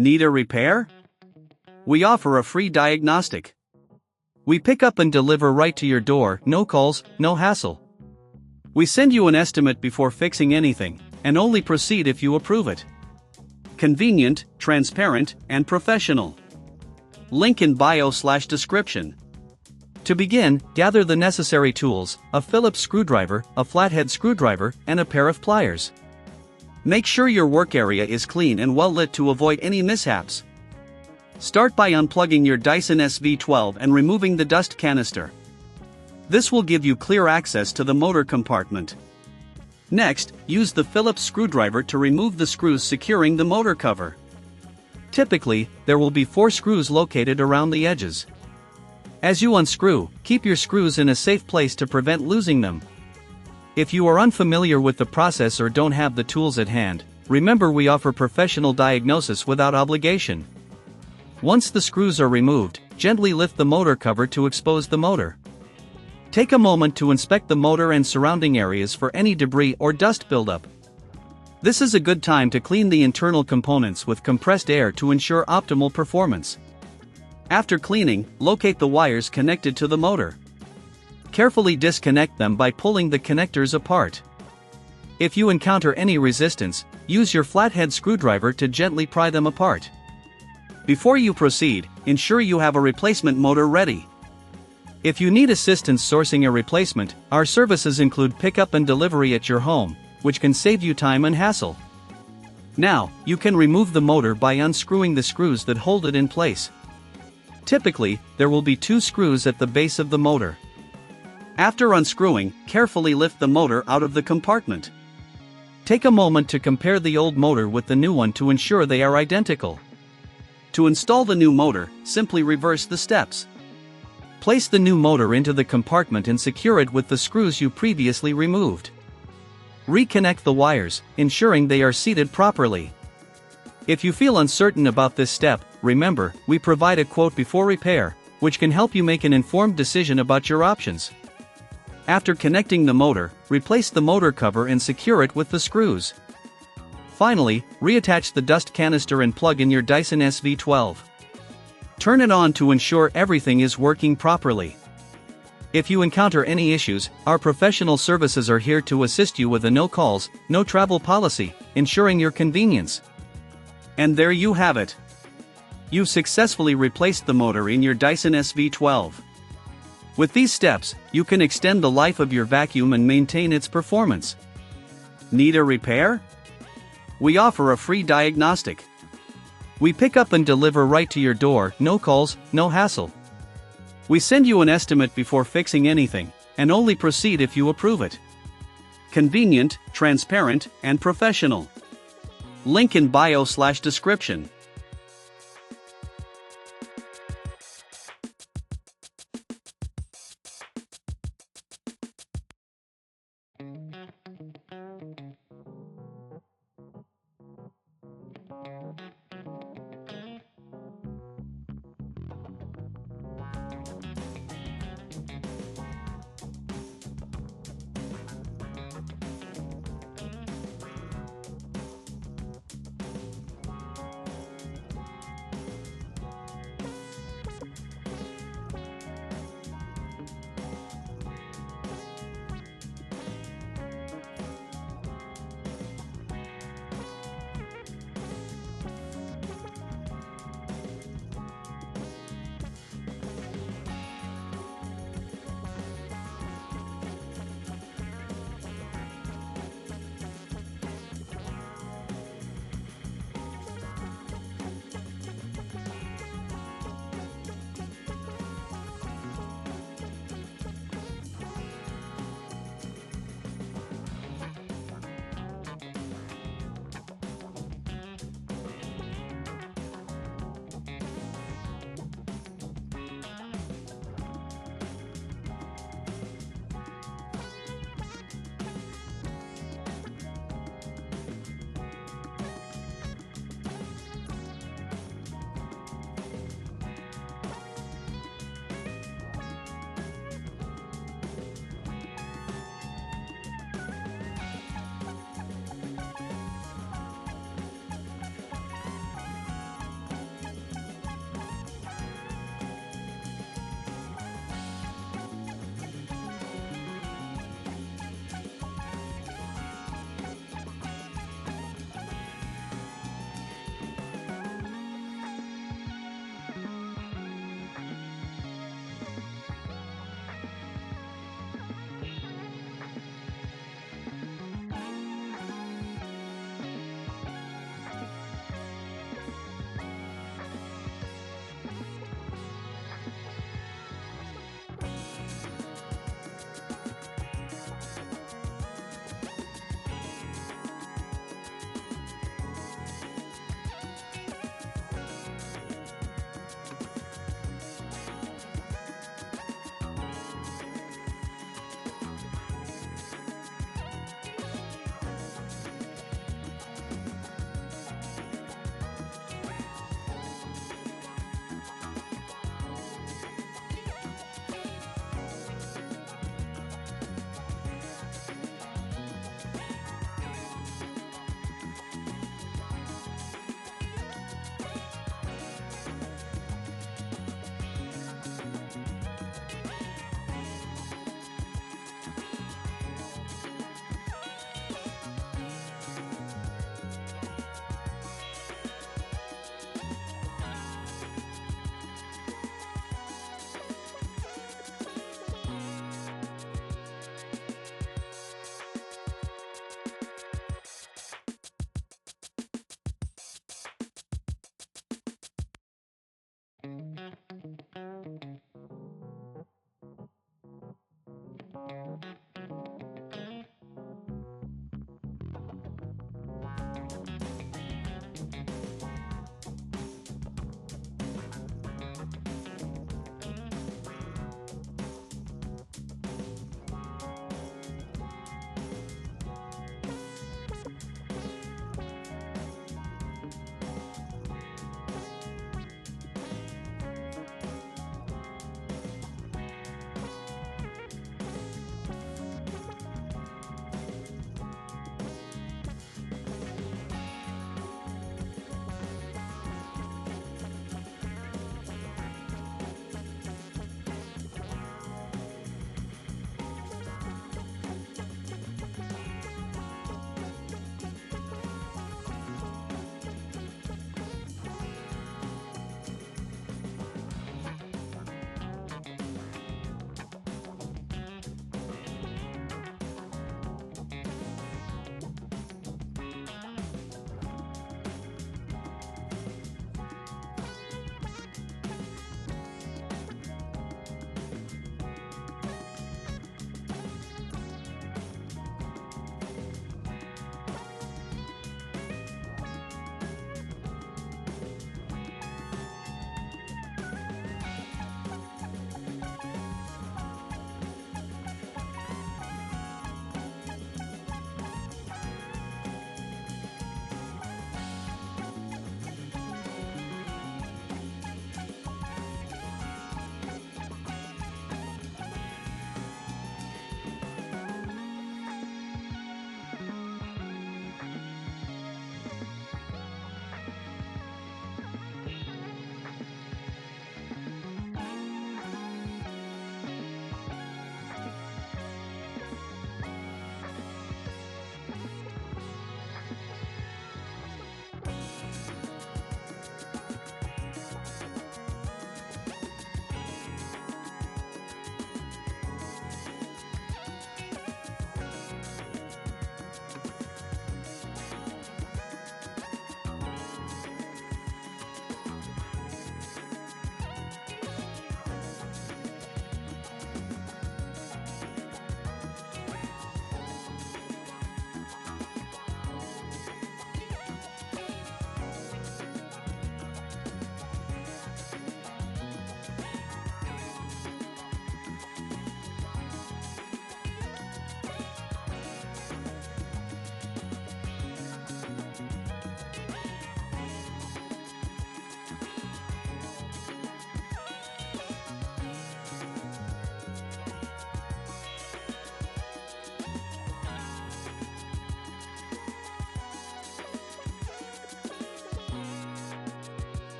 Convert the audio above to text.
Need a repair? We offer a free diagnostic. We pick up and deliver right to your door, no calls, no hassle. We send you an estimate before fixing anything, and only proceed if you approve it. Convenient, transparent, and professional. Link in bio/description. To begin, gather the necessary tools: a Phillips screwdriver, a flathead screwdriver, and a pair of pliers. Make sure your work area is clean and well lit to avoid any mishaps. Start by unplugging your Dyson SV12 and removing the dust canister. This will give you clear access to the motor compartment. Next, use the Phillips screwdriver to remove the screws securing the motor cover. Typically, there will be 4 screws located around the edges. As you unscrew, keep your screws in a safe place to prevent losing them. If you are unfamiliar with the process or don't have the tools at hand, remember we offer professional diagnosis without obligation. Once the screws are removed, gently lift the motor cover to expose the motor. Take a moment to inspect the motor and surrounding areas for any debris or dust buildup. This is a good time to clean the internal components with compressed air to ensure optimal performance. After cleaning, locate the wires connected to the motor. Carefully disconnect them by pulling the connectors apart. If you encounter any resistance, use your flathead screwdriver to gently pry them apart. Before you proceed, ensure you have a replacement motor ready. If you need assistance sourcing a replacement, our services include pickup and delivery at your home, which can save you time and hassle. Now, you can remove the motor by unscrewing the screws that hold it in place. Typically, there will be 2 screws at the base of the motor. After unscrewing, carefully lift the motor out of the compartment. Take a moment to compare the old motor with the new one to ensure they are identical. To install the new motor, simply reverse the steps. Place the new motor into the compartment and secure it with the screws you previously removed. Reconnect the wires, ensuring they are seated properly. If you feel uncertain about this step, remember, we provide a quote before repair, which can help you make an informed decision about your options. After connecting the motor, replace the motor cover and secure it with the screws. Finally, reattach the dust canister and plug in your Dyson SV12. Turn it on to ensure everything is working properly. If you encounter any issues, our professional services are here to assist you with a no calls, no travel policy, ensuring your convenience. And there you have it. You've successfully replaced the motor in your Dyson SV12. With these steps, you can extend the life of your vacuum and maintain its performance. Need a repair? We offer a free diagnostic. We pick up and deliver right to your door, no calls, no hassle. We send you an estimate before fixing anything, and only proceed if you approve it. Convenient, transparent, and professional. Link in bio/description.